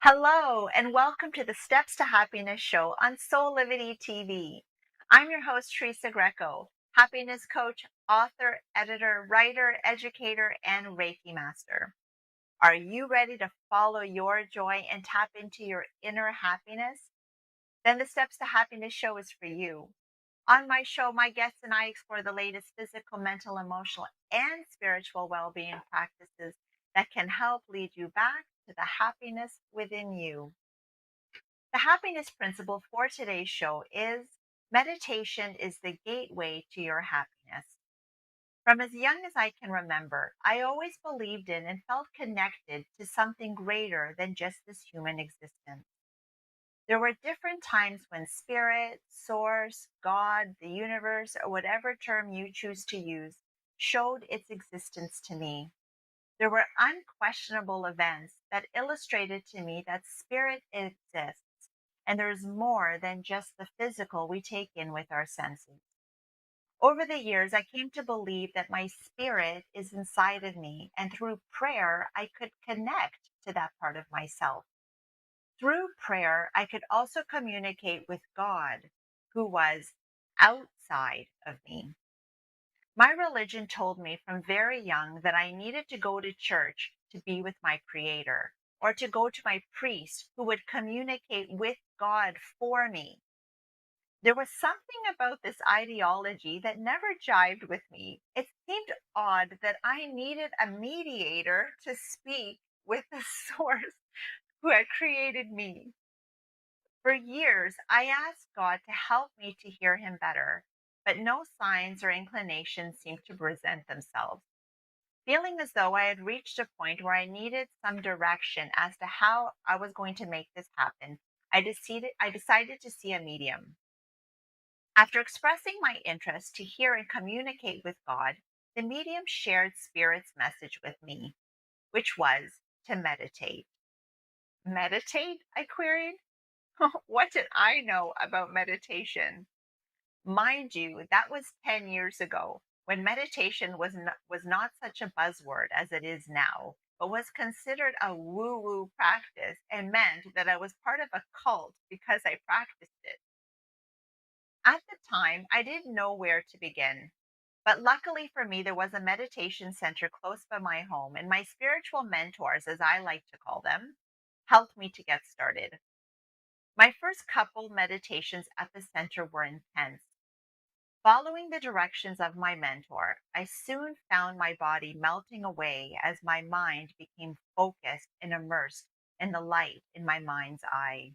Hello, and welcome to the Steps to Happiness show on Soul Liberty TV. I'm your host, Teresa Greco, happiness coach, author, editor, writer, educator, and Reiki master. Are you ready to follow your joy and tap into your inner happiness? Then the Steps to Happiness show is for you. On my show, my guests and I explore the latest physical, mental, emotional, and spiritual well being practices that can help lead you back to the happiness within you. The happiness principle for today's show is meditation is the gateway to your happiness. From as young as I can remember, I always believed in and felt connected to something greater than just this human existence. There were different times when spirit, source, God, the universe, or whatever term you choose to use, showed its existence to me. There were unquestionable events that illustrated to me that spirit exists, and there is more than just the physical we take in with our senses. Over the years, I came to believe that my spirit is inside of me, and through prayer, I could connect to that part of myself. Through prayer, I could also communicate with God, who was outside of me. My religion told me from very young that I needed to go to church to be with my Creator, or to go to my priest who would communicate with God for me. There was something about this ideology that never jived with me. It seemed odd that I needed a mediator to speak with the source who had created me. For years, I asked God to help me to hear Him better, but no signs or inclinations seemed to present themselves. Feeling as though I had reached a point where I needed some direction as to how I was going to make this happen, I decided to see a medium. After expressing my interest to hear and communicate with God, the medium shared Spirit's message with me, which was to meditate. Meditate? I queried. What did I know about meditation? Mind you, that was 10 years ago when meditation was not such a buzzword as it is now, but was considered a woo woo practice and meant that I was part of a cult because I practiced it. At the time, I didn't know where to begin. But luckily for me, there was a meditation center close by my home, and my spiritual mentors, as I like to call them, helped me to get started. My first couple meditations at the center were intense. Following the directions of my mentor, I soon found my body melting away as my mind became focused and immersed in the light in my mind's eye.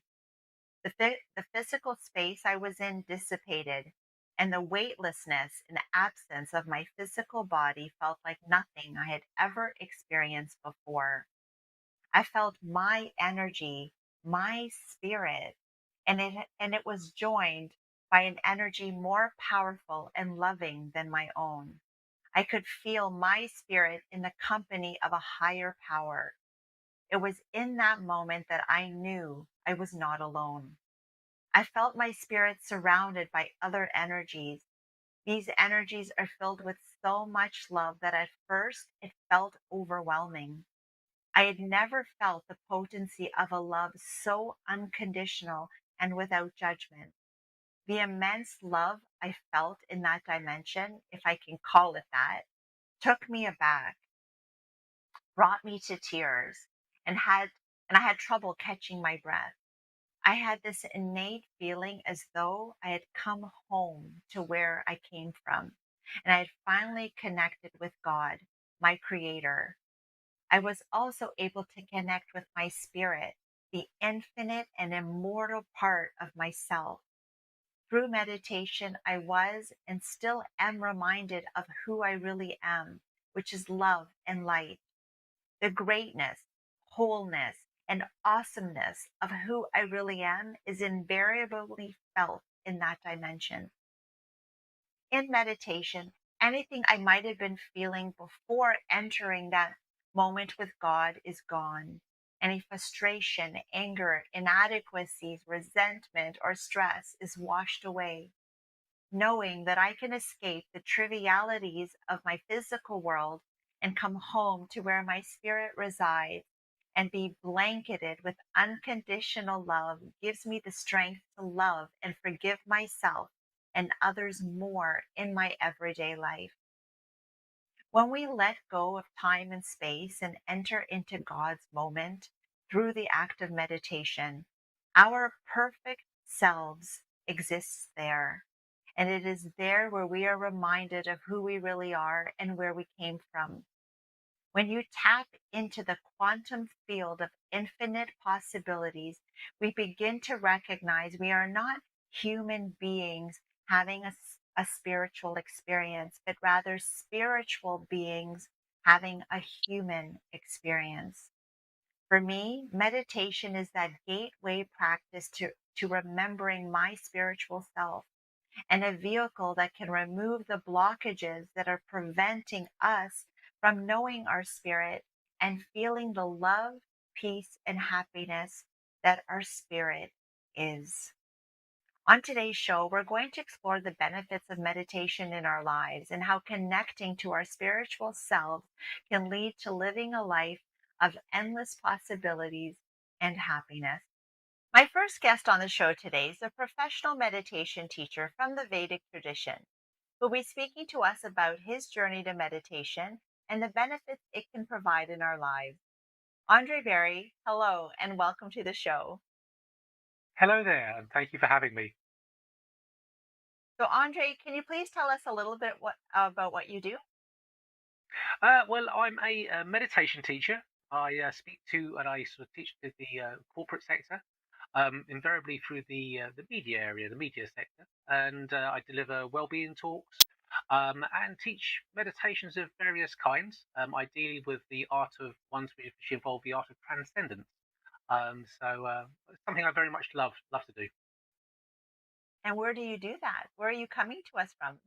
The physical space I was in dissipated, and the weightlessness and absence of my physical body felt like nothing I had ever experienced before. I felt my energy, my spirit, and it was joined by an energy more powerful and loving than my own. I could feel my spirit in the company of a higher power. It was in that moment that I knew I was not alone. I felt my spirit surrounded by other energies. These energies are filled with so much love that at first it felt overwhelming. I had never felt the potency of a love so unconditional and without judgment. The immense love I felt in that dimension, if I can call it that, took me aback, brought me to tears, and had and I had trouble catching my breath. I had this innate feeling as though I had come home to where I came from, and I had finally connected with God, my creator. I was also able to connect with my spirit, the infinite and immortal part of myself. Through meditation, I was and still am reminded of who I really am, which is love and light. The greatness, wholeness, and awesomeness of who I really am is invariably felt in that dimension. In meditation, anything I might have been feeling before entering that moment with God is gone. Any frustration, anger, inadequacies, resentment, or stress is washed away. Knowing that I can escape the trivialities of my physical world and come home to where my spirit resides and be blanketed with unconditional love gives me the strength to love and forgive myself and others more in my everyday life. When we let go of time and space and enter into God's moment through the act of meditation, our perfect selves exists there. And it is there where we are reminded of who we really are and where we came from. When you tap into the quantum field of infinite possibilities, we begin to recognize we are not human beings having a spiritual experience, but rather spiritual beings having a human experience. For me, meditation is that gateway practice to remembering my spiritual self and a vehicle that can remove the blockages that are preventing us from knowing our spirit and feeling the love, peace, and happiness that our spirit is. On today's show, we're going to explore the benefits of meditation in our lives and how connecting to our spiritual selves can lead to living a life of endless possibilities and happiness. My first guest on the show today is a professional meditation teacher from the Vedic tradition, who will be speaking to us about his journey to meditation and the benefits it can provide in our lives. Andre Berry, hello and welcome to the show. Hello there, and thank you for having me. So, Andre, can you please tell us a little bit about what you do? Well, I'm a meditation teacher. I speak to and I sort of teach to the corporate sector, invariably through the media area, the media sector, and I deliver well-being talks and teach meditations of various kinds, ideally with the art of ones which involve the art of transcendence. It's something I very much love to do. And where do you do that? Where are you coming to us from?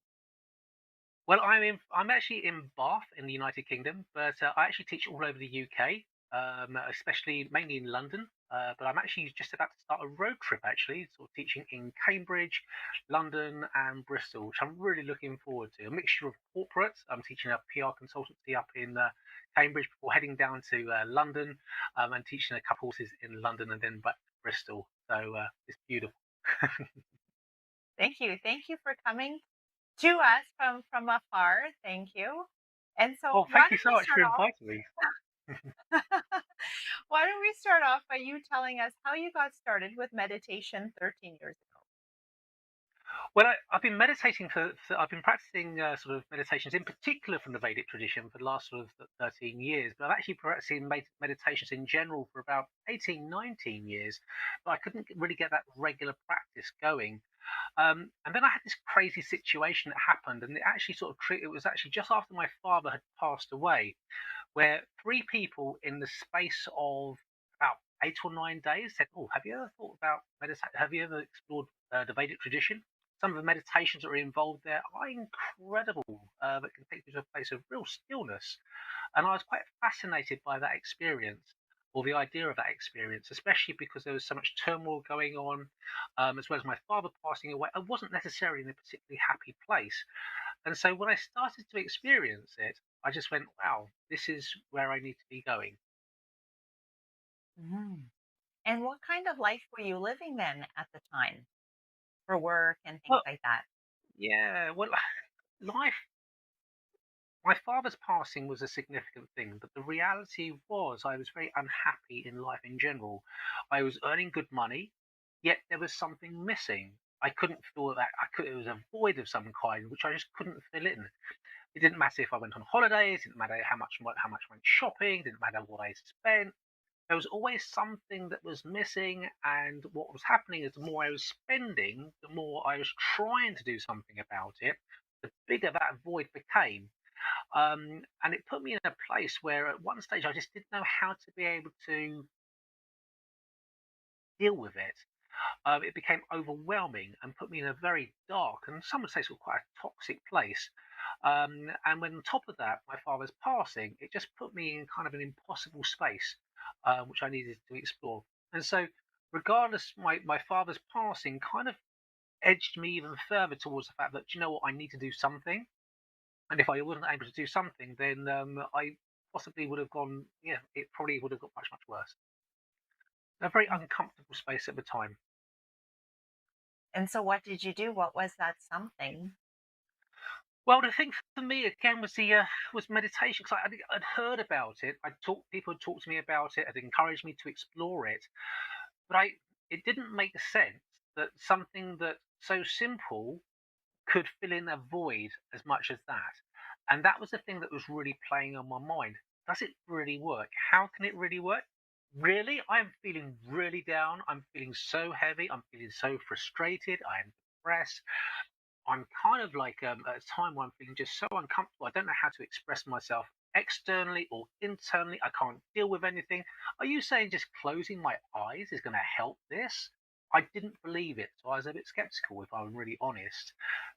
Well, I'm actually in Bath in the United Kingdom, but I actually teach all over the UK, especially mainly in London. But I'm actually just about to start a road trip, actually, sort of teaching in Cambridge, London, and Bristol, which I'm really looking forward to. A mixture of corporates. I'm teaching a PR consultancy up in Cambridge before heading down to London, and teaching a couple courses in London and then back to Bristol. It's beautiful. Thank you. Thank you for coming to us from afar. Thank you. And so, Oh, thank you so much for inviting me. why don't we start off by you telling us how you got started with meditation 13 years ago? Well, I've been meditating I've been practicing sort of meditations in particular from the Vedic tradition for the last sort of 13 years, but I've actually practicing meditations in general for about 18, 19 years, but I couldn't really get that regular practice going. And then I had this crazy situation that happened, and it actually it was actually just after my father had passed away, where three people in the space of about 8 or 9 days said, "Oh, have you ever thought about meditate? Have you ever explored the Vedic tradition? Some of the meditations that are involved there are incredible. That can take you to a place of real stillness." And I was quite fascinated by that experience, or the idea of that experience, especially because there was so much turmoil going on, as well as my father passing away. I wasn't necessarily in a particularly happy place. And so when I started to experience it, I just went, wow, this is where I need to be going. Mm. And what kind of life were you living then at the time for work and things Well, like that? yeah, well, life, my father's passing was a significant thing, but the reality was I was very unhappy in life in general. I was earning good money, yet there was something missing. I couldn't feel that it was a void of some kind, which I just couldn't fill in. It didn't matter if I went on holidays, it didn't matter how much I went shopping, it didn't matter what I spent. There was always something that was missing, and what was happening is the more I was spending, the more I was trying to do something about it, the bigger that void became. And it put me in a place where at one stage I just didn't know how to be able to deal with it. It became overwhelming and put me in a very dark and some would say sort of quite a toxic place. And when on top of that, my father's passing, it just put me in kind of an impossible space, which I needed to explore. And so, regardless, my father's passing kind of edged me even further towards the fact that, you know what, I need to do something. And if I wasn't able to do something, then possibly would have gone, yeah, it probably would have got much, much worse. A very uncomfortable space at the time. And so what did you do? What was that something? Well, the thing for me again was the was meditation because I'd heard about it. People had talked to me about it. Had encouraged me to explore it, but it didn't make sense that something that so simple could fill in a void as much as that. And that was the thing that was really playing on my mind. Does it really work? How can it really work? Really? I'm feeling really down. I'm feeling so heavy. I'm feeling so frustrated. I am depressed. I'm kind of like at a time where I'm feeling just so uncomfortable. I don't know how to express myself externally or internally. I can't deal with anything. Are you saying just closing my eyes is going to help this? I didn't believe it, so I was a bit skeptical, if I'm really honest.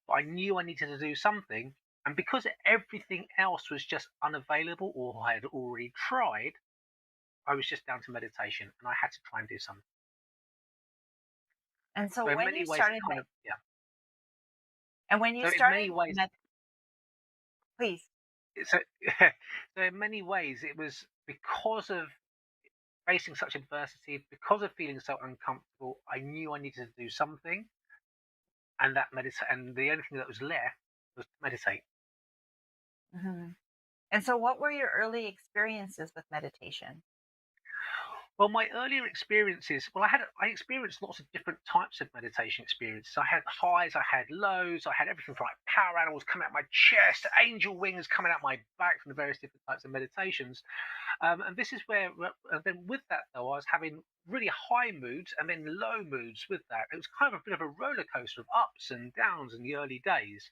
But I knew I needed to do something, and because everything else was just unavailable or I had already tried, I was just down to meditation, and I had to try and do something. And so So in when many you ways, it started kind of yeah. and when you So in many started ways, please. so so in many ways, it was because of facing such adversity, because of feeling so uncomfortable. I knew I needed to do something, and and the only thing that was left was to meditate. Mhm. And so what were your early experiences with meditation? Well, my earlier experiences, well, I experienced lots of different types of meditation experiences. I had highs, I had lows, I had everything from like power animals coming out my chest, angel wings coming out my back from the various different types of meditations. And this is where, and then with that though, I was having really high moods and then low moods with that. It was kind of a bit of a roller coaster of ups and downs in the early days.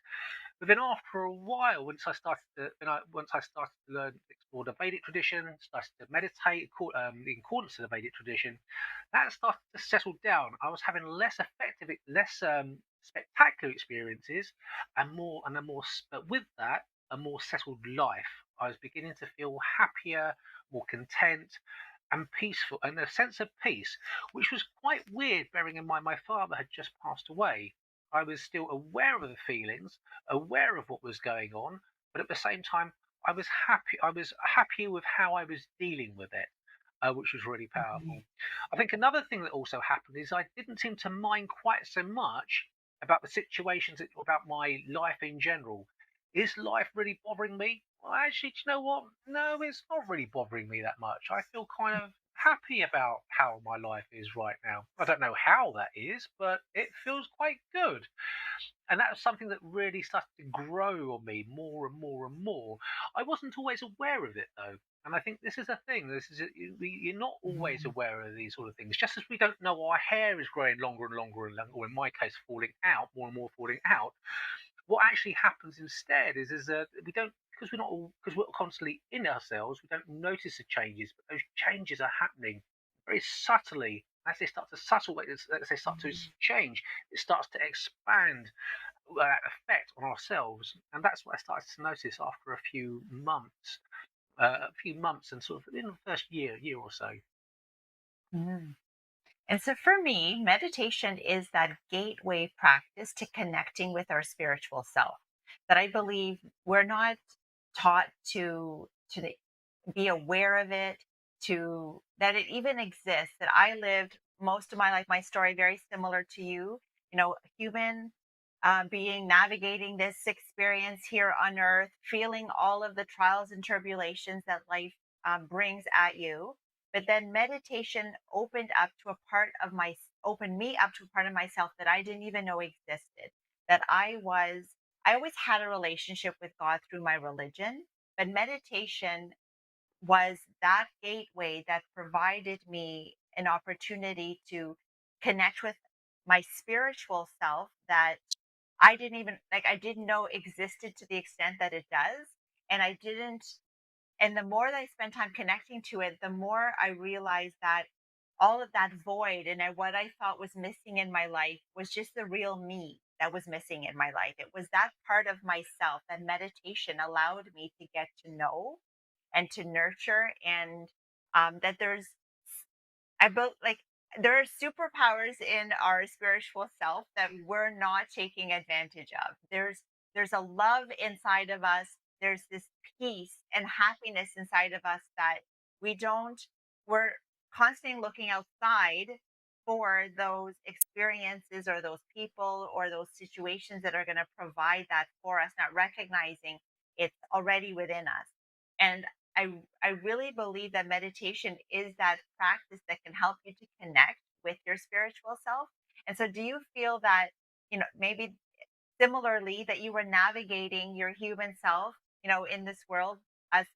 But then after a while, once I started to learn, explore the Vedic tradition, started to meditate in accordance to the Vedic tradition, that started to settle down. I was having less spectacular experiences, but with that, a more settled life. I was beginning to feel happier, more content, and peaceful, and a sense of peace, which was quite weird, bearing in mind my father had just passed away. I was still aware of the feelings, aware of what was going on, but at the same time, I was happy. I was happy with how I was dealing with it, which was really Mhm. powerful. I think another thing that also happened is I didn't seem to mind quite so much about the situations, about my life in general. Is life really bothering me? Well, actually, do you know what? No, it's not really bothering me that much. I feel kind of happy about how my life is right now. I don't know how that is, but it feels quite good. And that was something that really started to grow on me more and more and more. I wasn't always aware of it though. And I think this is a thing. You're not always Mhm. aware of these sort of things. Just as we don't know our hair is growing longer and longer and longer, or in my case, falling out more and more, falling out. What actually happens instead is that we don't, because we're constantly in ourselves, we don't notice the changes, but those changes are happening very subtly. As they start to Mhm. change, it starts to expand effect on ourselves, and that's what I started to notice after a few months, and sort of in the first year or so. Mhm. And so for me, meditation is that gateway practice to connecting with our spiritual self. That I believe we're not taught to be aware of it, to that it even exists. That I lived most of my life, my story very similar to you. A human being navigating this experience here on earth, feeling all of the trials and tribulations that life brings at you. But then meditation opened me up to a part of myself that I didn't even know existed. That I always had a relationship with God through my religion, but meditation was that gateway that provided me an opportunity to connect with my spiritual self that I didn't know existed to the extent that it does. And I didn't, and the more that I spent time connecting to it, the more I realized that all of that void and what I thought was missing in my life was just the real me that was missing in my life. It was that part of myself that meditation allowed me to get to know and to nurture, and that I built like there are superpowers in our spiritual self that we're not taking advantage of. There's a love inside of us there's this peace and happiness inside of us that we don't, we're constantly looking outside for those experiences or those people or those situations that are going to provide that for us, not recognizing it's already within us. And I really believe that meditation is that practice that can help you to connect with your spiritual self. And so do you feel that, maybe similarly that you were navigating your human self, in this world as,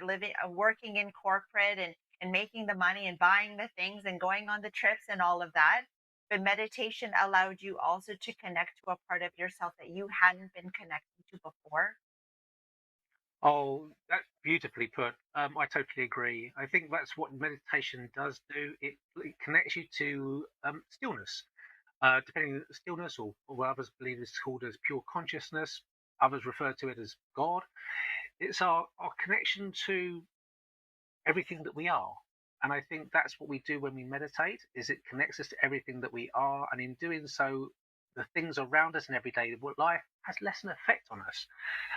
living, working in corporate and making the money and buying the things and going on the trips and all of that. But meditation allowed you also to connect to a part of yourself that you hadn't been connecting to before. Oh, that's beautifully put. I totally agree. I think that's what meditation does do. It connects you to stillness, depending on stillness, or what others believe is called as pure consciousness. Others refer to it as God. It's our connection to everything that we are. And I think that's what we do when we meditate, is it connects us to everything that we are. And in doing so, the things around us in everyday life has less an effect on us.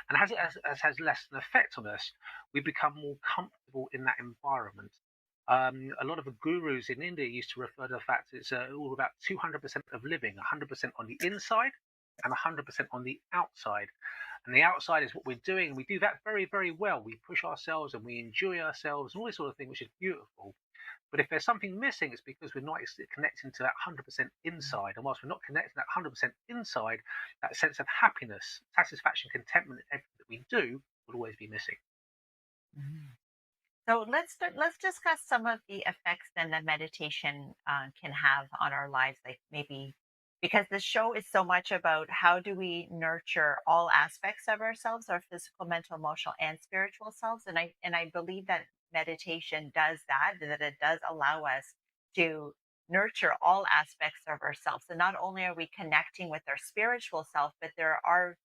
And as has less an effect on us, we become more comfortable in that environment. A lot of the gurus in India used to refer to the fact it's all about 200% of living, 100% on the inside and 100% on the outside. And the outside is what we're doing. And we do that very, very well. We push ourselves and we enjoy ourselves and all this sort of thing, which is beautiful. But if there's something missing, it's because we're not connecting to that 100% inside. And whilst we're not connecting to that 100% inside, that sense of happiness, satisfaction, contentment in everything that we do will always be missing. Mhm. So let's discuss some of the effects then that meditation can have on our lives, like maybe because the show is so much about how do we nurture all aspects of ourselves, our physical, mental, emotional, and spiritual selves, and I believe that meditation does that, that it does allow us to nurture all aspects of ourselves. So not only are we connecting with our spiritual self, but there are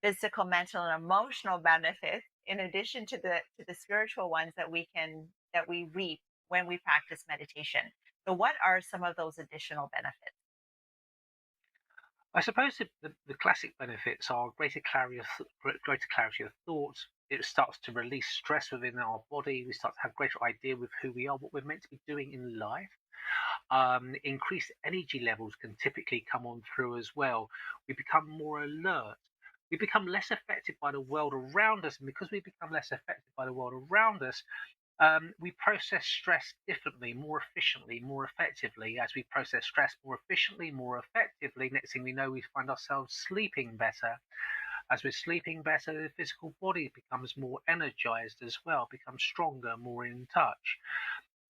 physical, mental, and emotional benefits in addition to the spiritual ones that we reap when we practice meditation. So what are some of those additional benefits? I suppose the classic benefits are greater clarity of thought. It starts to release stress within our body. We start to have greater idea with who we are, what we're meant to be doing in life. Increased energy levels can typically come on through as well. We become more alert. We become less affected by the world around us. And because we become less affected by the world around us, we process stress differently, more efficiently, more effectively. As we process stress more efficiently, more effectively, next thing we know, we find ourselves sleeping better. As we're sleeping better, the physical body becomes more energized as well, becomes stronger, more in touch.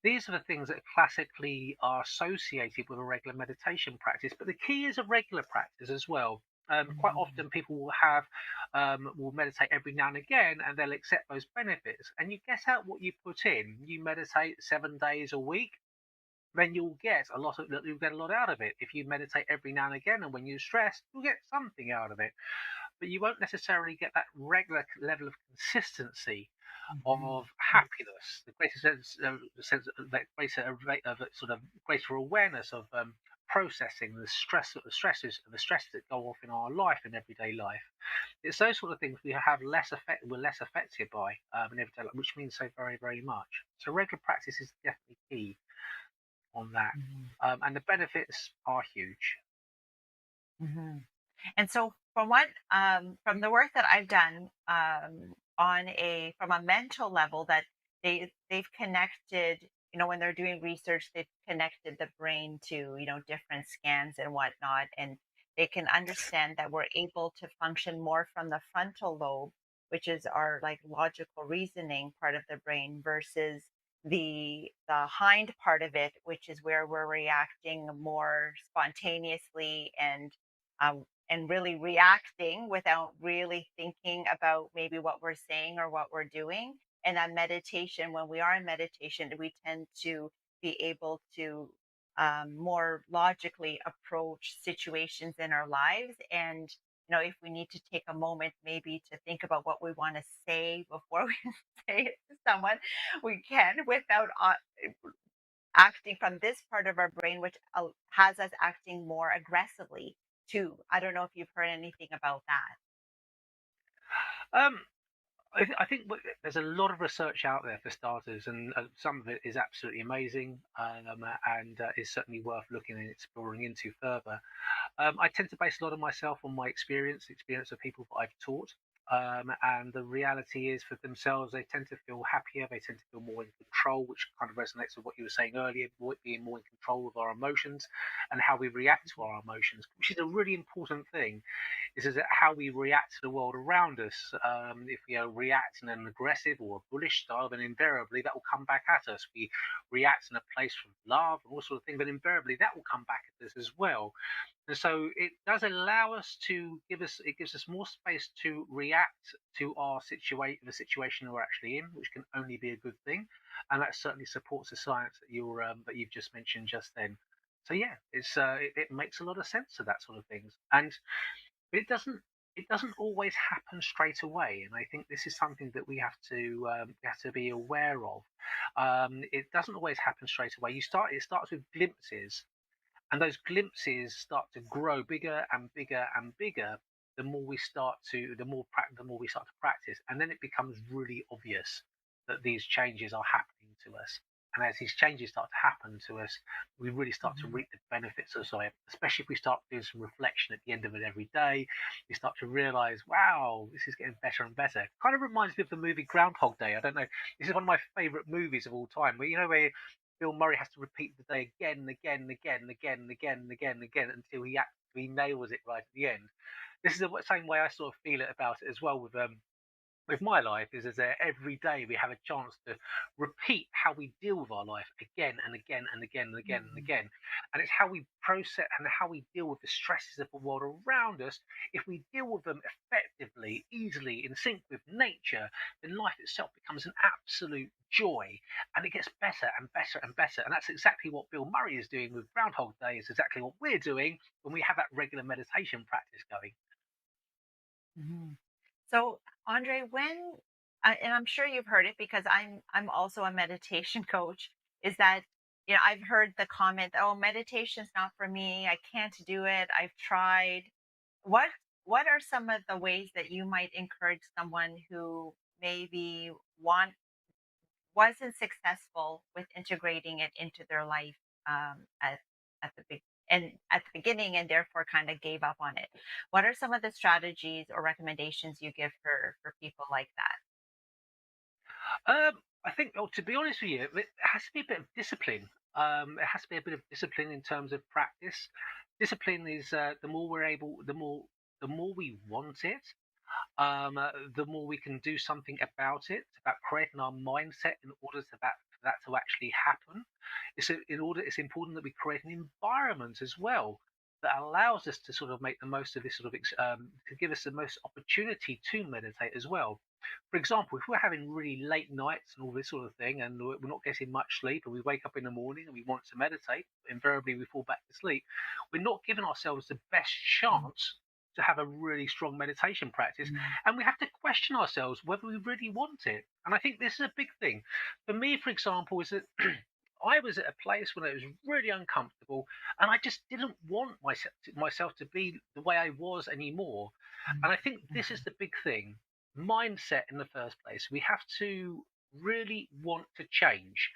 These are the things that classically are associated with a regular meditation practice, but the key is a regular practice as well. Quite Mhm. often, people will meditate every now and again, and they'll accept those benefits. And you get out what you put in. You meditate 7 days a week, then you'll get a lot out of it. If you meditate every now and again, and when you're stressed, you'll get something out of it. But you won't necessarily get that regular level of consistency Mhm. of happiness, the greater sense of that greater rate of sort of greater awareness of processing the stresses that go off in our life in everyday life. It's those sort of things we're less affected by in everyday life, which means so very, very much. So regular practice is definitely key on that, Mhm. and the benefits are huge. Mhm. And so from the work that I've done, on a from a mental level, that they've connected, when they're doing research, they've connected the brain to, different scans and whatnot, and they can understand that we're able to function more from the frontal lobe, which is our like logical reasoning part of the brain, versus the hind part of it, which is where we're reacting more spontaneously and really reacting without really thinking about maybe what we're saying or what we're doing. And that meditation, when we are in meditation, we tend to be able to more logically approach situations in our lives. And, if we need to take a moment maybe to think about what we want to say before we say it to someone, we can without acting from this part of our brain, which has us acting more aggressively too. I don't know if you've heard anything about that. Um, I think there's a lot of research out there for starters, and some of it is absolutely amazing, and is certainly worth looking and exploring into further. I tend to base a lot of myself on my experience of people that I've taught. And the reality is, for themselves, they tend to feel happier, they tend to feel more in control, which kind of resonates with what you were saying earlier, being more in control of our emotions and how we react to our emotions, which is a really important thing. Is that how we react to the world around us? If we react in an aggressive or a bullish style, then invariably that will come back at us. We react in a place of love and all sort of thing, but invariably that will come back at us as well. And so it does allow us to it gives us more space to react to the situation we're actually in, which can only be a good thing. And that certainly supports the science that you've just mentioned just then. So yeah, it makes a lot of sense to that sort of things. And it doesn't always happen straight away, and I think this is something that we have to be aware of. It doesn't always happen straight away. It starts with glimpses, and those glimpses start to grow bigger and bigger and bigger the more we start to practice, and then it becomes really obvious that these changes are happening to us. And as these changes start to happen to us, we really start to Mhm. reap the benefits of it, especially if we start doing some reflection at the end of it every day. We start to realize, wow, this is getting better and better. Kind of reminds me of the movie Groundhog Day. I don't know. This is one of my favorite movies of all time, where Bill Murray has to repeat the day again and again and again and again and again and again and again until he actually nails it right at the end. This is the same way I sort of feel it about it as well with my life, is that every day we have a chance to repeat how we deal with our life again and again and again and again and Mhm. again. And it's how we process and how we deal with the stresses of the world around us. If we deal with them effectively, easily, in sync with nature, then life itself becomes an absolute joy, and it gets better and better and better. And that's exactly what Bill Murray is doing with Groundhog Day, is exactly what we're doing when we have that regular meditation practice going. Mhm. So, Andre, and I'm sure you've heard it because I'm also a meditation coach, is that I've heard the comment, "Oh, meditation's not for me. I can't do it. I've tried." What what are some of the ways that you might encourage someone who maybe wasn't successful with integrating it into their life at the big and at the beginning, and therefore kind of gave up on it? What are some of the strategies or recommendations you give for people like that? I think, oh, to be honest with you, it has to be a bit of discipline. It has to be a bit of discipline in terms of practice. Discipline is the more we want it, the more we can do something about it. It's about creating our mindset in order for that to actually happen. It's important that we create an environment as well that allows us to sort of make the most of this to give us the most opportunity to meditate as well. For example, if we're having really late nights and all this sort of thing, and we're not getting much sleep, and we wake up in the morning and we want to meditate, invariably we fall back to sleep. We're not giving ourselves the best chance to have a really strong meditation practice, Mhm. and we have to question ourselves whether we really want it. And I think this is a big thing for me. For example, is that I was at a place when it was really uncomfortable, and I just didn't want myself to be the way I was anymore. And I think this is Mhm. the big thing: mindset in the first place. We have to really want to change,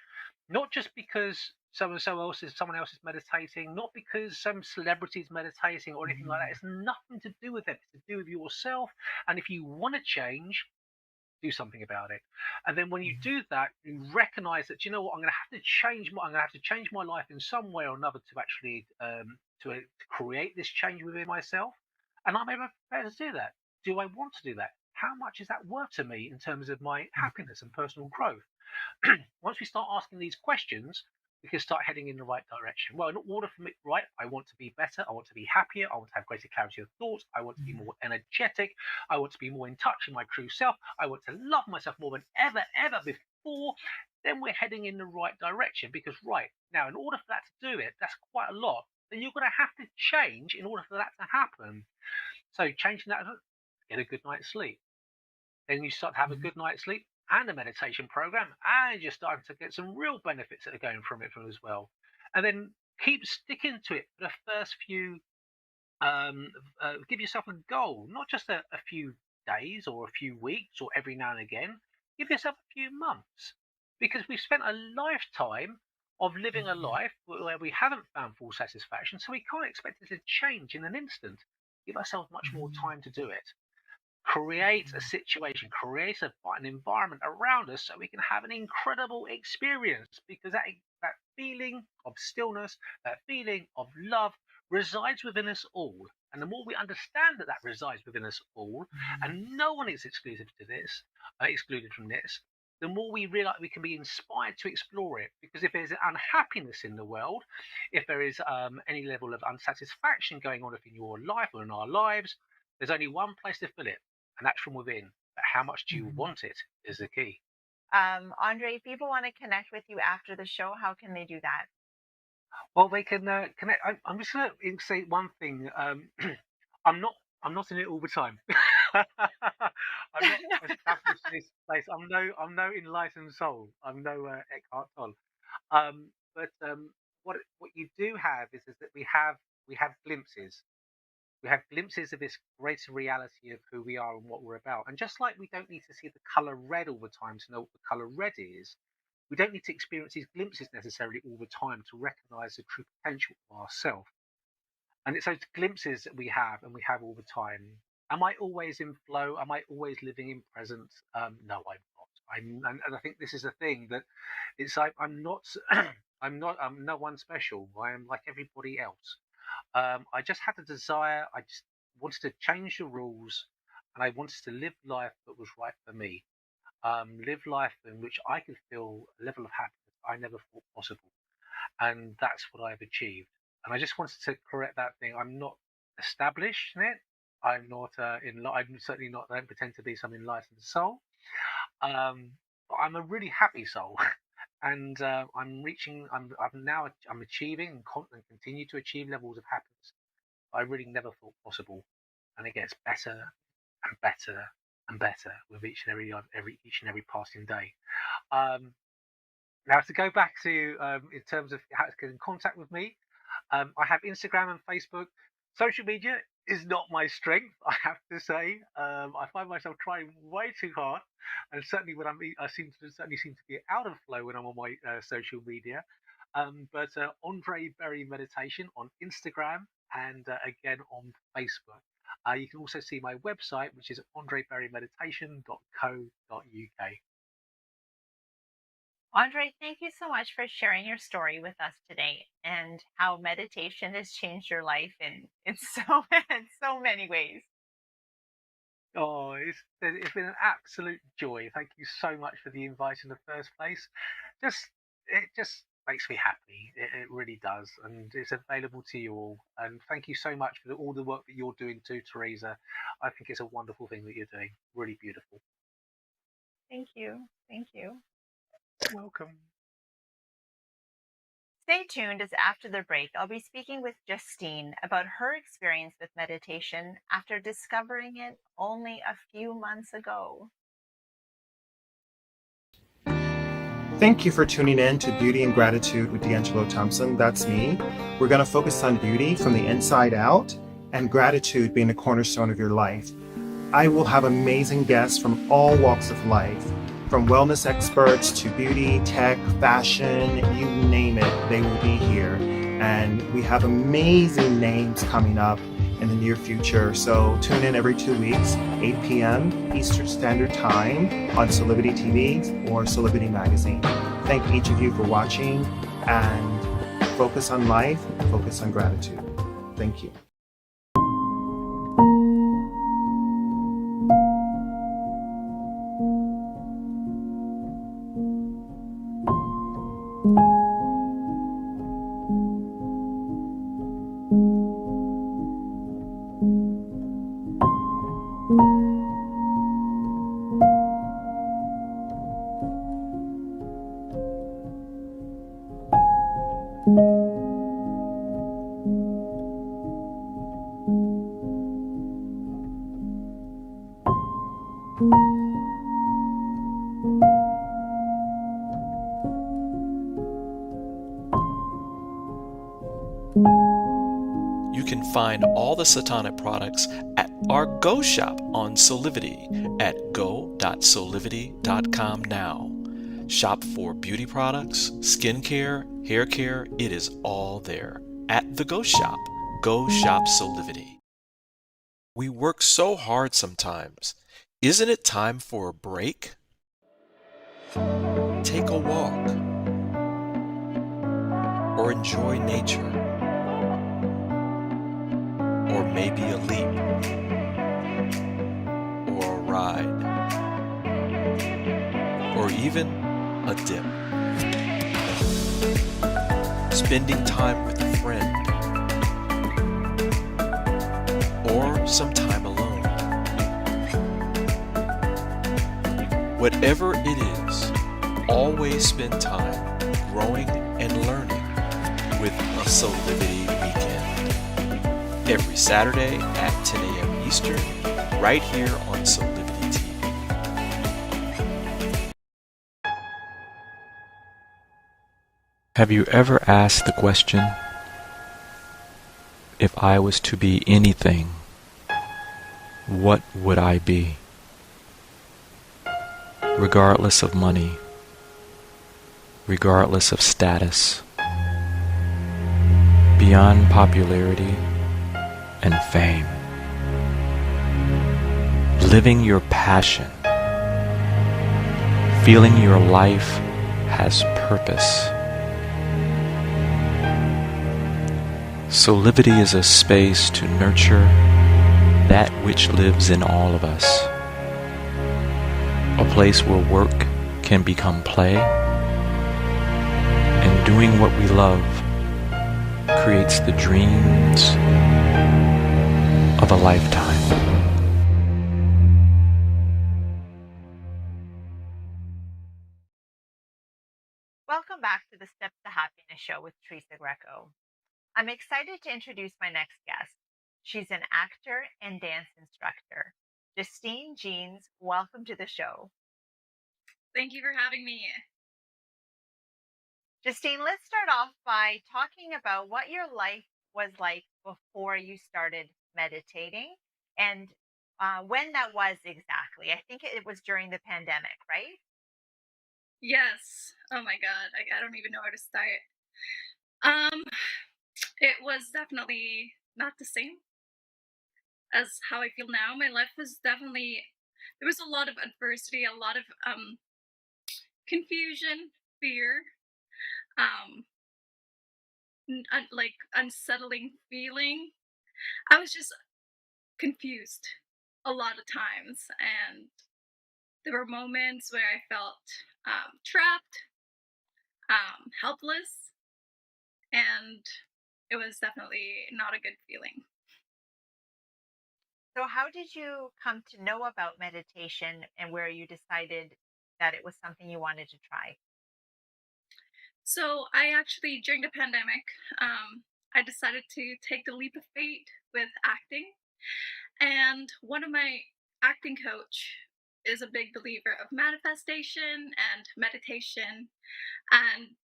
not just because someone else is meditating, not because some celebrity is meditating or anything like that. Mhm. It's nothing to do with it. It's to do with yourself. And if you want to change, do something about it. And then when you Mhm. do that, you recognize that, you know what, I'm going to have to change my life in some way or another to actually to create this change within myself. And I'm able prepared to do that. Do I want to do that? How much is that worth to me in terms of my happiness and personal growth? Once we start asking these questions, we can start heading in the right direction. Well, in order for me, right, I want to be better. I want to be happier. I want to have greater clarity of thoughts. I want to be Mhm. more energetic. I want to be more in touch with my true self. I want to love myself more than ever before. Then we're heading in the right direction, because, right, now, in order for that to do it, that's quite a lot. Then you're going to have to change in order for that to happen. So changing that, get a good night's sleep. Then you start to have a Mhm. good night's sleep and a meditation program, and you're starting to get some real benefits that are going from it as well. And then keep sticking to it for the first few. Um, Give yourself a goal, not just a few days or a few weeks or every now and again. Give yourself a few months, because we've spent a lifetime of living a life where we haven't found full satisfaction, so we can't expect it to change in an instant. Give ourselves much more time to do it. Create a situation, create an environment around us so we can have an incredible experience, because that feeling of stillness, that feeling of love resides within us all. And the more we understand that that resides within us all, and no one is exclusive to this, excluded from this, the more we realize we can be inspired to explore it. Because if there's unhappiness in the world, if there is any level of unsatisfaction going on within your life or in our lives, there's only one place to fill it, and that's from within. But how much do you want it is the key. Andre, if people want to connect with you after the show, how can they do that? Well, they can connect. I'm just going to say one thing. I'm not. I'm not in it all the time. I'm not established in this place. I'm no enlightened soul. I'm no Eckhart Tolle. But what you do have is that we have glimpses. We have glimpses of this greater reality of who we are and what we're about. And just like we don't need to see the color red all the time to know what the color red is, we don't need to experience these glimpses necessarily all the time to recognize the true potential of ourselves. And it's those glimpses that we have and we have all the time. Am I always in flow? Am I always living in presence? No, I'm not. And I think this is the thing, that it's like I'm not I'm no one special. I am like everybody else. I just had a desire. I just wanted to change the rules, and I wanted to live life that was right for me. Live life in which I could feel a level of happiness I never thought possible, and that's what I've achieved. And I just wanted to correct that thing. I'm not established in it. I'm not I'm certainly not. I don't pretend to be some enlightened soul. But I'm a really happy soul. And I'm reaching. I'm achieving and continue to achieve levels of happiness I really never thought possible, and it gets better and better and better with each and every passing day. Um, Now, to go back to in terms of how to get in contact with me, I have Instagram and Facebook. Social media is not my strength, I have to say. I find myself trying way too hard, and certainly when I certainly seem to be out of flow when I'm on my social media. But Andre Berry Meditation on Instagram, and again on Facebook. You can also see my website, which is andreberrymeditation.co.uk. Andre, thank you so much for sharing your story with us today and how meditation has changed your life in so in so many ways. Oh, it's been an absolute joy. Thank you so much for the invite in the first place. It just makes me happy. It really does, and it's available to you all. And thank you so much for all the work that you're doing too, Teresa. I think it's a wonderful thing that you're doing. Really beautiful. Thank you. Thank you. Welcome. Stay tuned, as after the break, I'll be speaking with Justine about her experience with meditation after discovering it only a few months ago. Thank you for tuning in to Beauty and Gratitude with D'Angelo Thompson. That's me. We're going to focus on beauty from the inside out and gratitude being the cornerstone of your life. I will have amazing guests from all walks of life, from wellness experts to beauty, tech, fashion, you name it, they will be here. And we have amazing names coming up in the near future. So tune in every 2 weeks, 8 p.m. Eastern Standard Time on Solivity TV or Solivity Magazine. Thank each of you for watching, and focus on life, focus on gratitude. Thank you. You can find all the Satonic products at our Go shop on Solivity at go.solivity.com now. Shop for beauty products, skincare, hair care. It is all there at the Go shop. Go shop Solivity. We work so hard sometimes. Isn't it time for a break? Take a walk or enjoy nature or maybe a leap or a ride or even a dip. Spending time with a friend or some time alone. Whatever it is, always spend time growing and learning with a Solivity weekend. Every Saturday at 10 a.m. Eastern, right here on Solivity TV. Have you ever asked the question, if I was to be anything, what would I be? Regardless of money, regardless of status, beyond popularity and fame. Living your passion, feeling your life has purpose. Solivity is a space to nurture that which lives in all of us. A place where work can become play, and doing what we love creates the dreams of a lifetime. Welcome back to the Steps to Happiness show with Teresa Greco. I'm excited to introduce my next guest. She's an actor and dance instructor. Justine Gines, welcome to the show. Thank you for having me. Justine, let's start off by talking about what your life was like before you started meditating and when that was exactly. I think it was during the pandemic, right? Yes. Oh my God. I don't even know where to start. It was definitely not the same as how I feel now. My life was definitely, there was a lot of adversity, a lot of confusion, fear, um, like unsettling feeling. I was just confused a lot of times, and there were moments where I felt trapped, helpless, and it was definitely not a good feeling. So, how did you come to know about meditation and where you decided that it was something you wanted to try? So I actually, during the pandemic, I decided to take the leap of faith with acting. And one of my acting coach is a big believer of manifestation and meditation. And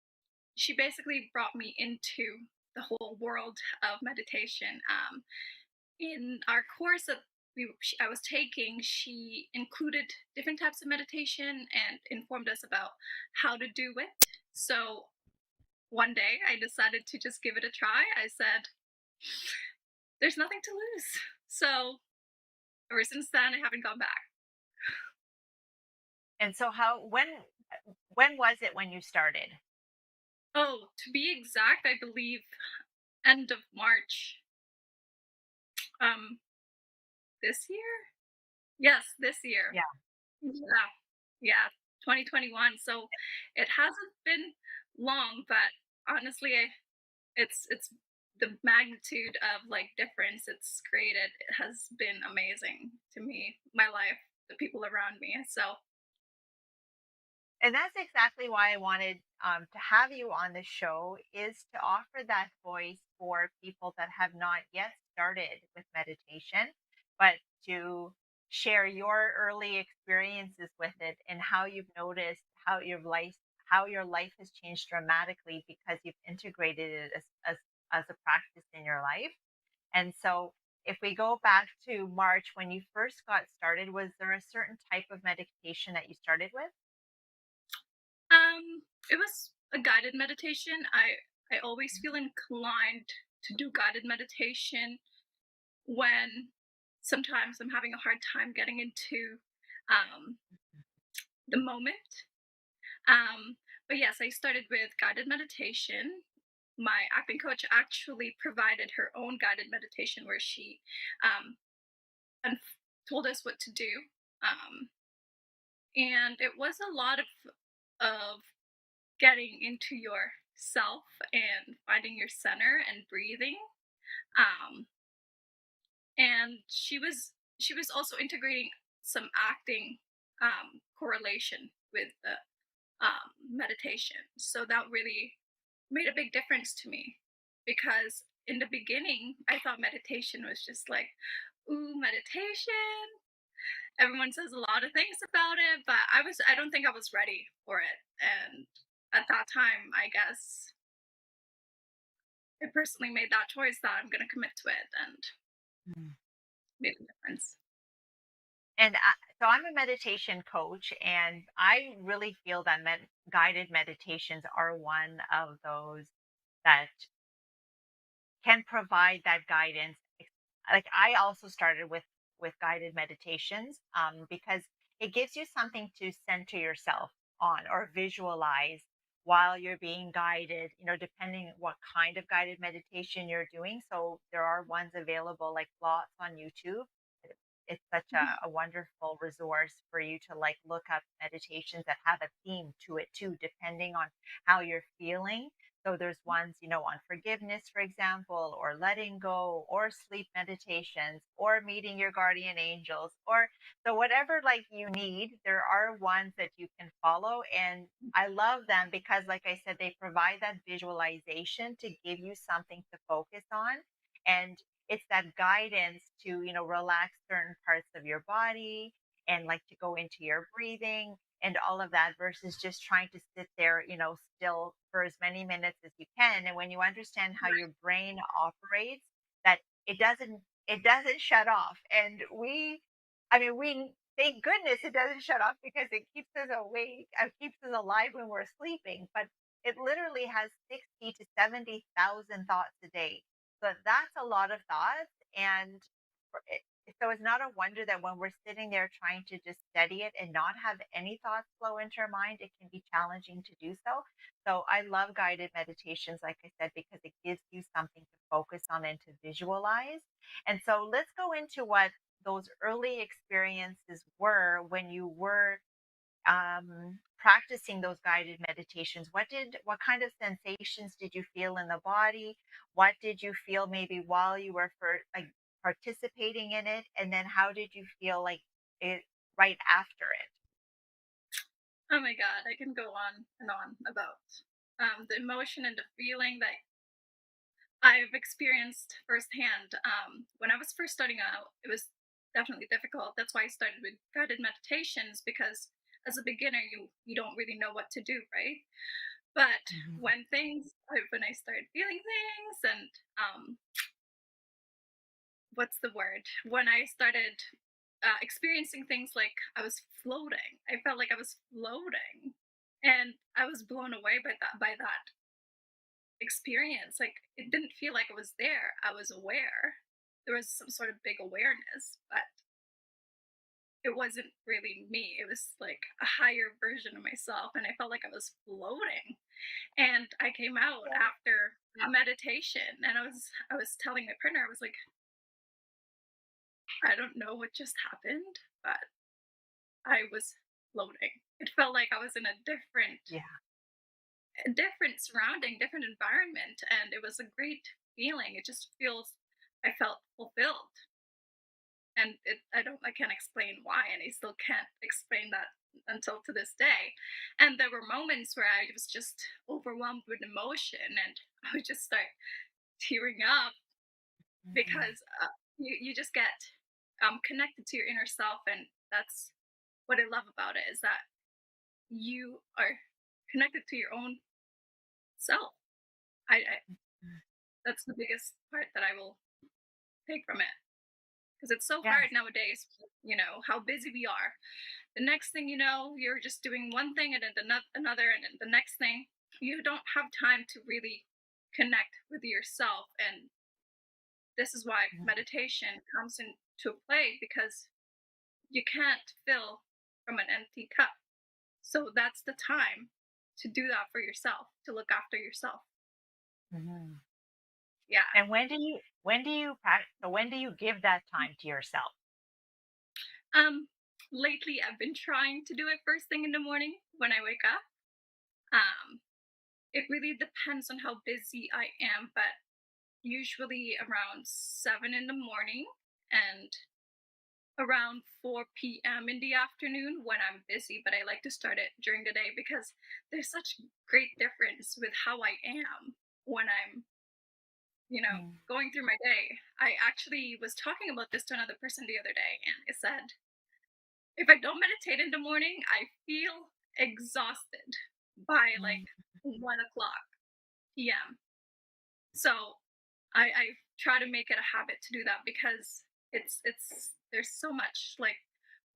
she basically brought me into the whole world of meditation. In our course that I was taking, she included different types of meditation and informed us about how to do it. So one day I decided to just give it a try. I said, there's nothing to lose. So ever since then, I haven't gone back. And so, when was it when you started? Oh, to be exact, I believe end of March. This year? Yes, this year. Yeah. Yeah, yeah, 2021. So it hasn't been long, but honestly, it's the magnitude of like difference it's created. It has been amazing to me, my life, the people around me. So And that's exactly why I wanted to have you on the show, is to offer that voice for people that have not yet started with meditation, but to share your early experiences with it and how you've noticed how your life has changed dramatically because you've integrated it as a practice in your life. And so if we go back to March when you first got started, was there a certain type of meditation that you started with? It was a guided meditation. I always feel inclined to do guided meditation when sometimes I'm having a hard time getting into um, the moment. Um, but yes, I started with guided meditation. My acting coach actually provided her own guided meditation where she um, told us what to do. Um, and it was a lot of getting into yourself and finding your center and breathing. Um, and she was also integrating some acting correlation with the meditation. So that really made a big difference to me because in the beginning I thought meditation was just like, ooh, meditation. Everyone says a lot of things about it, but I don't think I was ready for it. And at that time, I guess I personally made that choice that I'm going to commit to it and Mm. make a difference. And so I'm a meditation coach, and I really feel that guided meditations are one of those that can provide that guidance. Like I also started with guided meditations because it gives you something to center yourself on or visualize while you're being guided, depending what kind of guided meditation you're doing. So there are ones available, like lots on YouTube. It's such Mhm. a wonderful resource for you to like look up meditations that have a theme to it too, depending on how you're feeling. So there's ones, on forgiveness, for example, or letting go, or sleep meditations, or meeting your guardian angels, or so whatever like you need, there are ones that you can follow. And I love them because, like I said, they provide that visualization to give you something to focus on. And it's that guidance to, relax certain parts of your body and like to go into your breathing and all of that versus just trying to sit there, still for as many minutes as you can. And when you understand how your brain operates, that it doesn't it doesn't shut off. And we thank goodness it doesn't shut off because it keeps us awake, keeps us alive when we're sleeping. But it literally has 60 to 70,000 thoughts a day. So that's a lot of thoughts. And so it's not a wonder that when we're sitting there trying to just study it and not have any thoughts flow into our mind, it can be challenging to do so. So I love guided meditations, like I said, because it gives you something to focus on and to visualize. And so let's go into what those early experiences were when you were practicing those guided meditations. What kind of sensations did you feel in the body? What did you feel maybe while you were like participating in it, and then how did you feel like it right after it? Oh my god, I can go on and on about the emotion and the feeling that I've experienced firsthand. When I was first starting out, it was definitely difficult. That's why I started with guided meditations because as a beginner, you don't really know what to do, right? But Mhm. when I started feeling things and what's the word? When I started experiencing things like I was floating, I felt like I was floating, and I was blown away by that experience. Like it didn't feel like I was there. I was aware. There was some sort of big awareness, but it wasn't really me. It was like a higher version of myself, and I felt like I was floating. And I came out after a meditation, and I was telling my partner, I was like, I don't know what just happened, but I was floating. It felt like I was in Yeah. a different surrounding, different environment, and it was a great feeling. It just feels I felt fulfilled. And I can't explain why, and I still can't explain that until to this day. And there were moments where I was just overwhelmed with emotion, and I would just start tearing up Mhm. because you just get connected to your inner self, and that's what I love about it is that you are connected to your own self. I Mhm. That's the biggest part that I will take from it. Because it's so Yes. hard nowadays, how busy we are. The next thing you know, you're just doing one thing and then another, and then the next thing. You don't have time to really connect with yourself. And this is why meditation comes into play, because you can't fill from an empty cup. So that's the time to do that for yourself, to look after yourself. Mhm. Yeah. And when do you give that time to yourself? Um, Lately I've been trying to do it first thing in the morning when I wake up. Um, it really depends on how busy I am, but usually around 7 in the morning and around 4 p.m. in the afternoon when I'm busy, but I like to start it during the day because there's such great difference with how I am when I'm, Mm. going through my day. I actually was talking about this to another person the other day, and it said, if I don't meditate in the morning, I feel exhausted by like Mm. 1 o'clock p.m. So I try to make it a habit to do that because it's there's so much like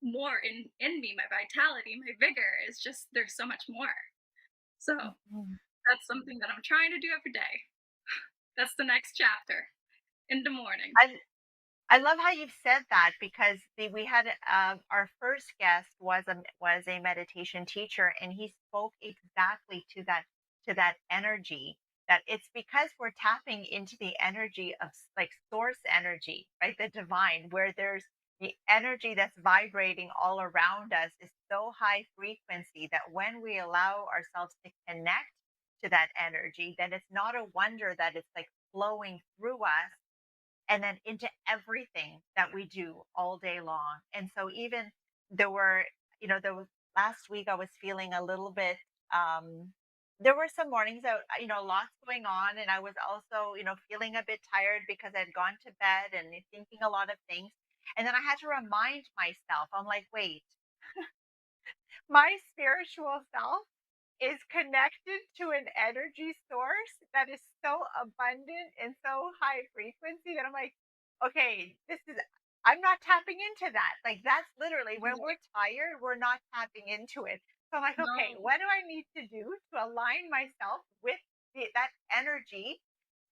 more in me. My vitality, my vigor is just, there's so much more. So Mhm. that's something that I'm trying to do every day. That's the next chapter in the morning. I love how you've said that because we had our first guest was a meditation teacher, and he spoke exactly to that energy, that it's because we're tapping into the energy of like source energy, right? The divine, where there's the energy that's vibrating all around us is so high frequency that when we allow ourselves to connect to that energy, then it's not a wonder that it's like flowing through us and then into everything that we do all day long. And so even there were, there was last week I was feeling a little bit there were some mornings that lots going on, and I was also, feeling a bit tired because I'd gone to bed and thinking a lot of things. And then I had to remind myself, I'm like, wait, my spiritual self is connected to an energy source that is so abundant and so high frequency that I'm like, okay, I'm not tapping into that. Like, that's literally when we're tired, we're not tapping into it. So I'm like, okay, No, what do I need to do to align myself with that energy,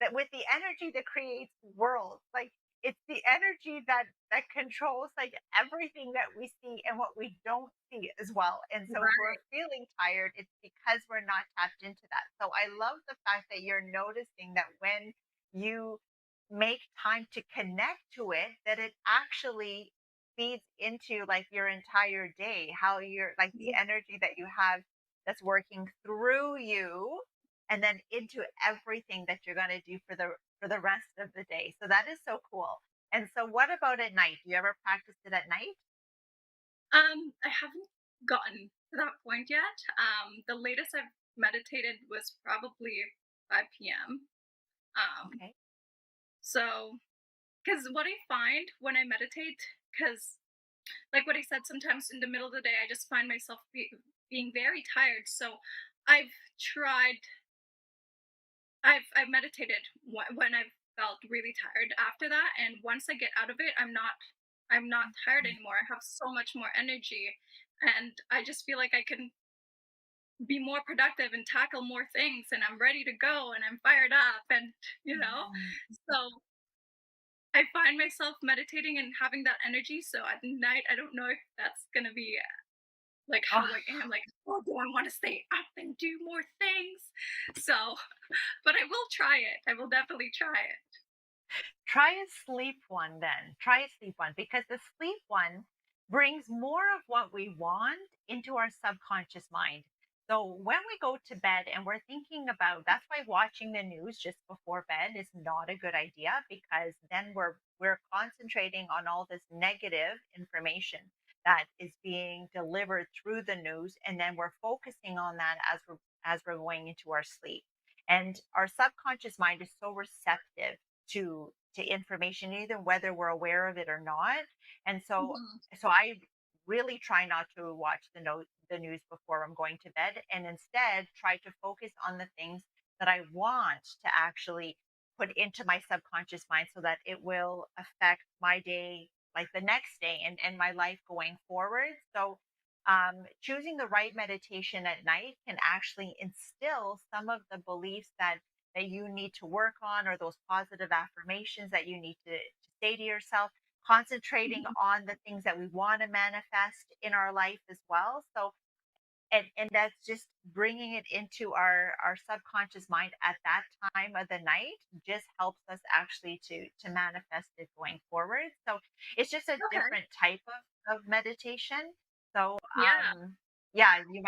that with the energy that creates worlds? Like, it's the energy that controls like everything that we see and what we don't see as well. And so if we're right. feeling tired, it's because we're not tapped into that. So I love the fact that you're noticing that when you make time to connect to it, that it actually feeds into like your entire day, how you're like the energy that you have that's working through you and then into everything that you're going to do for the rest of the day. So that is so cool. And so what about at night? Do you ever practice it at night? I haven't gotten to that point yet. The latest I've meditated was probably 5 p.m. Um, Okay. so, because what I find when I meditate, because like what I said, sometimes in the middle of the day, I just find myself being very tired. So, I've tried, I've meditated when I've felt really tired after that, and once I get out of it, I'm not tired anymore. I have so much more energy, and I just feel like I can be more productive and tackle more things, and I'm ready to go and I'm fired up, and Mhm. so I find myself meditating and having that energy. So at night, I don't know if that's gonna be like how Oh, I am, like, oh, do I want to stay up and do more things? So, but I will try it. I will definitely try it. try a sleep one then. Try a sleep one because the sleep one brings more of what we want into our subconscious mind. So when we go to bed and we're thinking about, that's why watching the news just before bed is not a good idea, because then we're concentrating on all this negative information that is being delivered through the news, and then we're focusing on that as we're going into our sleep. And our subconscious mind is so receptive to information, either whether we're aware of it or not. And so Mhm. I really try not to watch the news before I'm going to bed, and instead try to focus on the things that I want to actually put into my subconscious mind so that it will affect my day, like the next day, and my life going forward. So choosing the right meditation at night can actually instill some of the beliefs that you need to work on, or those positive affirmations that you need to say to yourself, concentrating on the things that we want to manifest in our life as well. So and that's just bringing it into our subconscious mind at that time of the night just helps us actually to manifest it going forward. So it's just a Okay. different type of meditation. So Yeah, yeah, you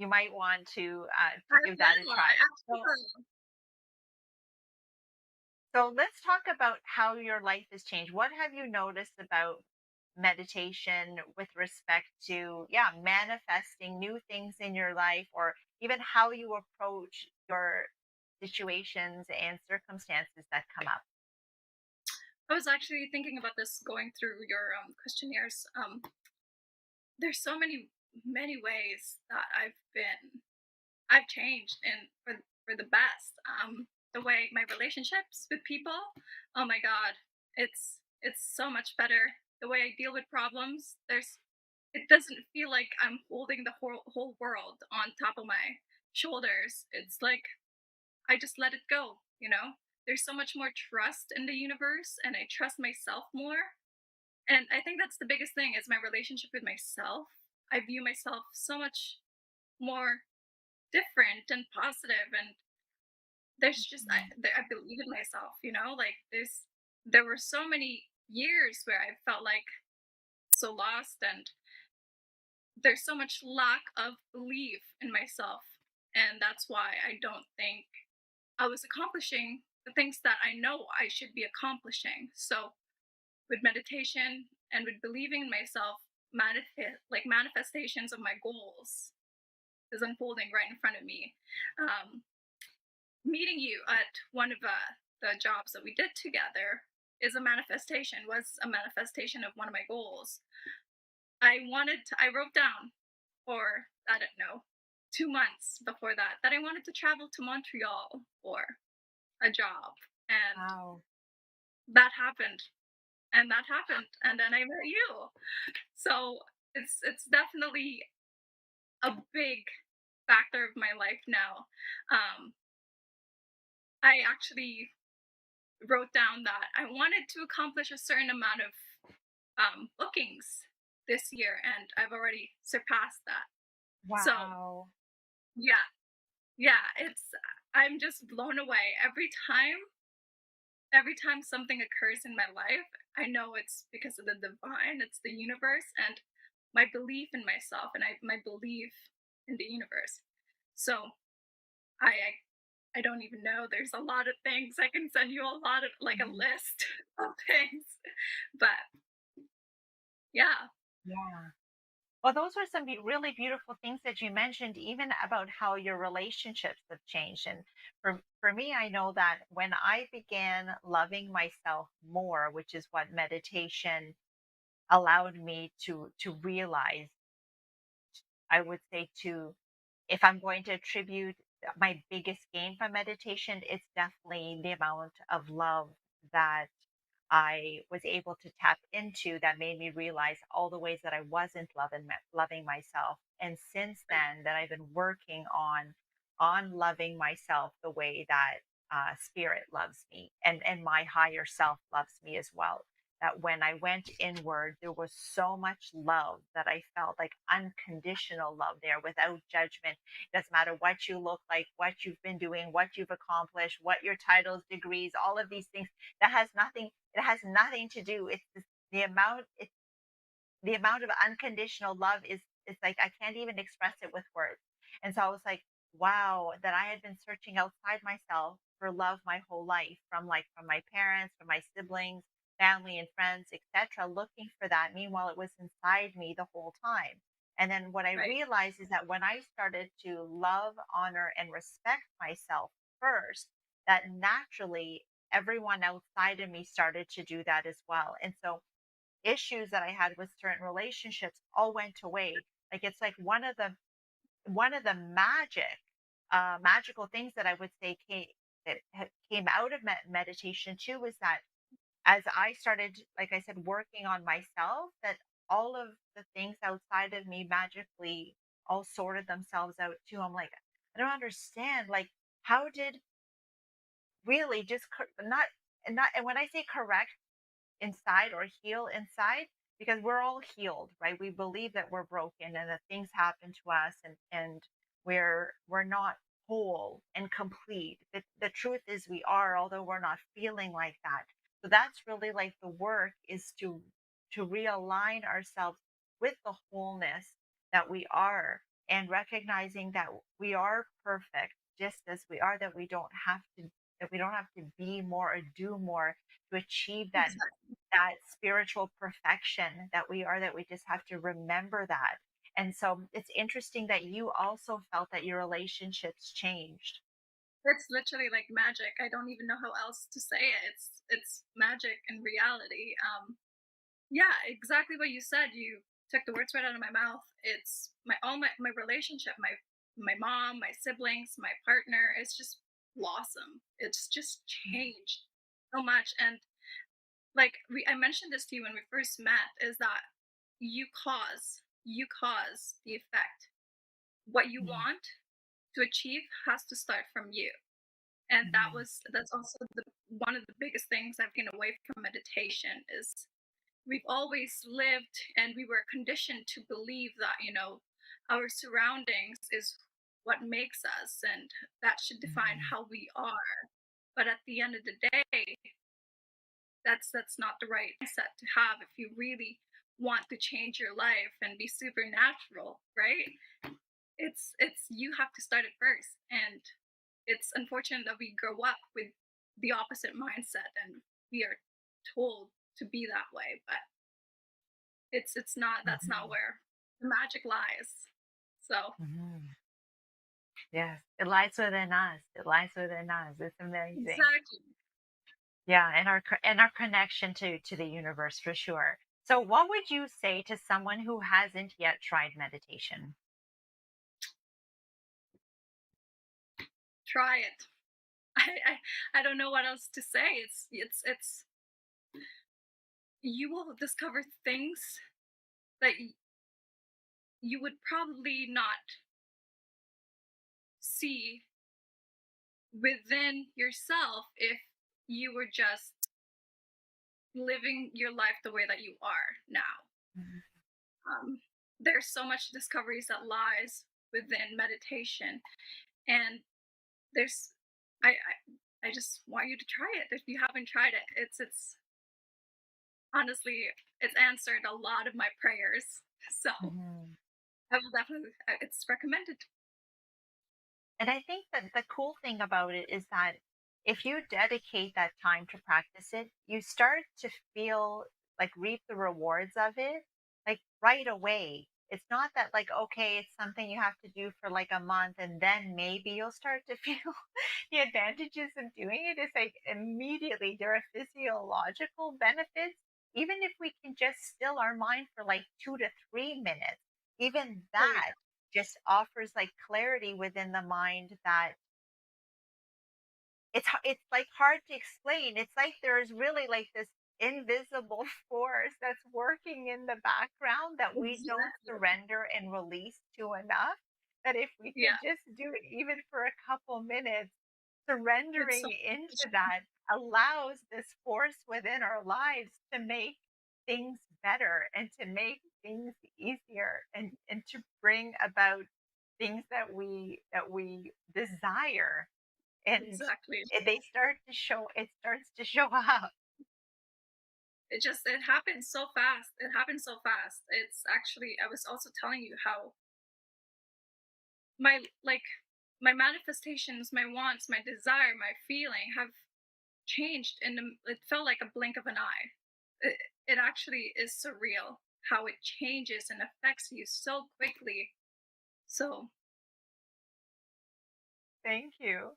might want to I give that a will. try. I So actually will. so let's talk about how your life has changed. What have you noticed about meditation with respect to, yeah, manifesting new things in your life, or even how you approach your situations and circumstances that come up? I was actually thinking about this going through your questionnaires. There's so many ways that I've changed and for the best. The way my relationships with people, oh my god, it's so much better. The way I deal with problems, it doesn't feel like I'm holding the whole world on top of my shoulders. It's like I just let it go, you know? There's so much more trust in the universe and I trust myself more. And I think that's the biggest thing is my relationship with myself. I view myself so much more different and positive, and there's just I believe in myself, you know, like there were so many years where I felt like so lost, and there's so much lack of belief in myself, and that's why I don't think I was accomplishing the things that I know I should be accomplishing. So with meditation and with believing in myself, manifestations of my goals is unfolding right in front of me. um, Meeting you at one of the jobs that we did together was a manifestation of one of my goals. I wrote down for, I don't know, 2 months before that I wanted to travel to Montreal for a job. And Wow. that happened. And that happened. And then I met you. So it's definitely a big factor of my life now. I actually wrote down that I wanted to accomplish a certain amount of bookings this year, and I've already surpassed that. So Wow. yeah, yeah, I'm just blown away every time something occurs in my life. I know it's because of the divine, it's the universe, and my belief in myself, and my belief in the universe. So I don't even know. There's a lot of things. I can send you a lot of, like, a Mhm. list of things. But yeah. Yeah. Well, those were some really beautiful things that you mentioned, even about how your relationships have changed. And for me, I know that when I began loving myself more, which is what meditation allowed me to realize, I would say to, if I'm going to attribute my biggest gain from meditation, it's definitely the amount of love that I was able to tap into that made me realize all the ways that I wasn't loving myself. And since then, that I've been working on loving myself the way that spirit loves me, and my higher self loves me as well. That when I went inward, there was so much love that I felt, like unconditional love there without judgment. It doesn't matter what you look like, what you've been doing, what you've accomplished, what your titles, degrees, all of these things. That has nothing, it has nothing to do. The amount, the amount of unconditional love is, it's like I can't even express it with words. And so I was like, wow, that I had been searching outside myself for love my whole life, from my parents, from my siblings, family and friends, etc., looking for that. Meanwhile, it was inside me the whole time. And then what I Right. realized is that when I started to love, honor, and respect myself first, that naturally everyone outside of me started to do that as well. And so issues that I had with certain relationships all went away. Like it's like one of the magical things that I would say came out of meditation too was that as I started, like I said, working on myself, that all of the things outside of me magically all sorted themselves out too. I'm like, I don't understand. Like, how did really just not, and when I say correct inside or heal inside, because we're all healed, right? We believe that we're broken and that things happen to us, and we're not whole and complete. The truth is we are, although we're not feeling like that. So that's really like the work, is to realign ourselves with the wholeness that we are, and recognizing that we are perfect just as we are, that we don't have to be more or do more to achieve Exactly. that spiritual perfection that we are, that we just have to remember that. And so it's interesting that you also felt that your relationships changed. It's literally like magic. I don't even know how else to say it. It's magic in reality. Yeah, exactly what you said. You took the words right out of my mouth. It's my relationship, my mom, my siblings, my partner. It's just blossom. It's just changed so much. And like I mentioned this to you when we first met, is that you cause the effect. What you Mm. want to achieve has to start from you. And Mhm. that's also one of the biggest things I've taken away from meditation is we've always lived and we were conditioned to believe that our surroundings is what makes us, and that should define Mhm. how we are. But at the end of the day, that's not the right mindset to have if you really want to change your life and be supernatural, right? It's you have to start it first. And it's unfortunate that we grow up with the opposite mindset and we are told to be that way, but it's not, that's not Mhm. where the magic lies. So Mhm. Yes, it lies within us. It lies within us. It's amazing. exactly. Yeah, and our connection to the universe for sure. So, what would you say to someone who hasn't yet tried meditation? Try it. I don't know what else to say. It's you will discover things that you would probably not see within yourself if you were just living your life the way that you are now. Mhm. Um, there's so much discoveries that lies within meditation, and there's I just want you to try it if you haven't tried it. It's honestly, it's answered a lot of my prayers. So Mhm. I will definitely, it's recommended. And I think that the cool thing about it is that if you dedicate that time to practice it, you start to feel like reap the rewards of it like right away. It's not that like, okay, it's something you have to do for like a month and then maybe you'll start to feel the advantages of doing it. It's like immediately there are physiological benefits. Even if we can just still our mind for like 2 to 3 minutes, even Oh yeah, that just offers like clarity within the mind that it's like hard to explain. It's like there's really like this invisible force that's working in the background that we don't exactly. surrender and release to enough, that if we Yeah, could just do it even for a couple minutes, it's so surrendering into that allows this force within our lives to make things better and to make things easier, and to bring about things that we desire, and exactly. it starts to show up. It happens so fast. It happens so fast. It's actually, I was also telling you how my like my manifestations, my wants, my desire, my feeling have changed in it felt like a blink of an eye. It actually is surreal how it changes and affects you so quickly. So Thank you,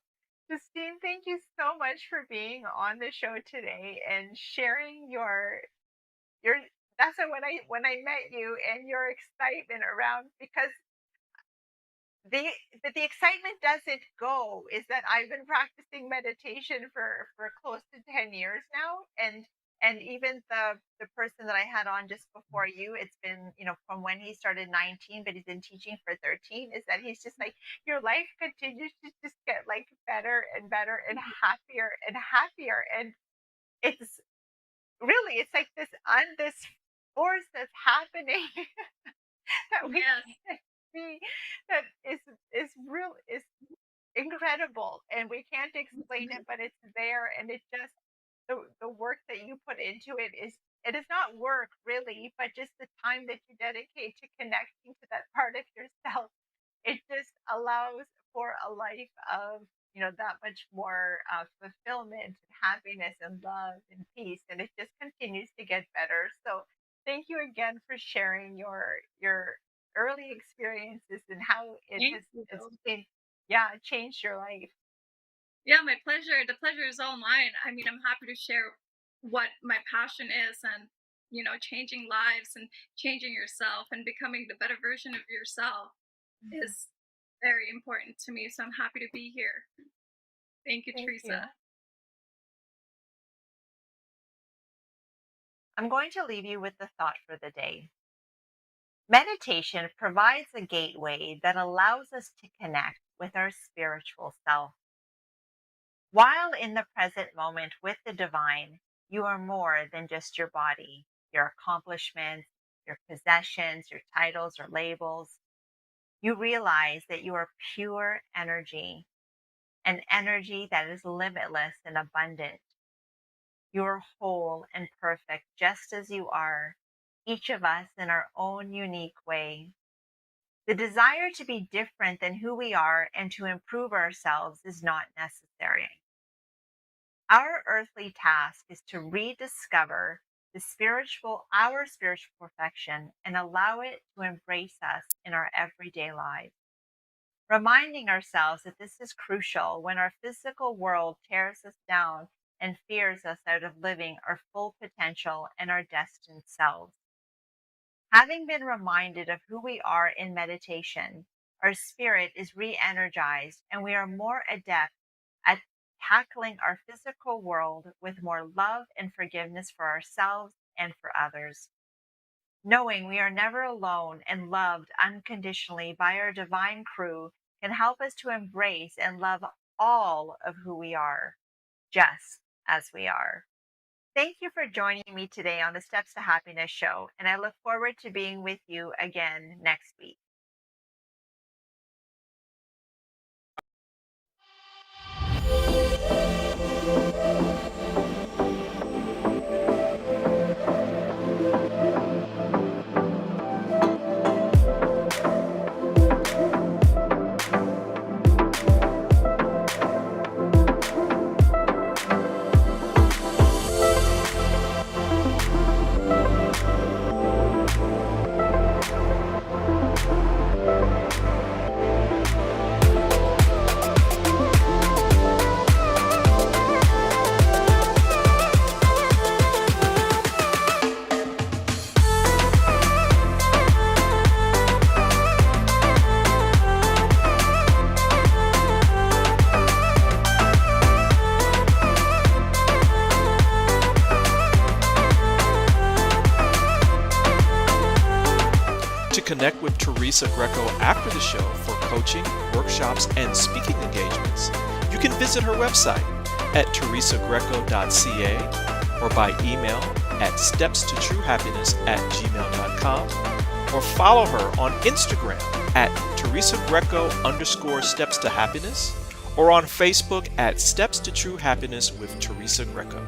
Justine. Thank you so much for being on the show today and sharing your that's when I met you, and your excitement around, because the but the excitement doesn't go. Is that I've been practicing meditation for close to 10 years now, and even the person that I had on just before you, it's been, from when he started 19, but he's been teaching for 13, is that he's just like, your life continues to just get like better and better and happier and happier. And it's really, it's like this force that's happening that we Yes. can't see, that is incredible, and we can't explain it, but it's there. And it just, the work that you put into it is not work really, but just the time that you dedicate to connecting to that part of yourself. It just allows for a life of, that much more fulfillment and happiness and love and peace, and it just continues to get better. So thank you again for sharing your early experiences and how it Thank has, you. it's been, yeah, changed your life. Yeah, my pleasure. The pleasure is all mine. I mean, I'm happy to share what my passion is, and changing lives and changing yourself and becoming the better version of yourself is very important to me. So I'm happy to be here. Thank you, Thank you. Teresa. I'm going to leave you with the thought for the day. Meditation provides a gateway that allows us to connect with our spiritual self. While in the present moment with the divine, you are more than just your body, your accomplishments, your possessions, your titles or labels. You realize that you are pure energy, an energy that is limitless and abundant. You are whole and perfect just as you are, each of us in our own unique way. The desire to be different than who we are and to improve ourselves is not necessary. Our earthly task is to rediscover our spiritual perfection and allow it to embrace us in our everyday lives. Reminding ourselves that this is crucial when our physical world tears us down and fears us out of living our full potential and our destined selves. Having been reminded of who we are in meditation, our spirit is re energized and we are more adept at tackling our physical world with more love and forgiveness for ourselves and for others. Knowing we are never alone and loved unconditionally by our divine crew can help us to embrace and love all of who we are, just as we are. Thank you for joining me today on the Steps to Happiness show, and I look forward to being with you again next week. To connect with Teresa Greco after the show for coaching, workshops, and speaking engagements, you can visit her website at teresagreco.ca or by email at stepstotruehappiness@gmail.com or follow her on Instagram at TeresaGreco_Steps to Happiness or on Facebook at Steps to True Happiness with Teresa Greco.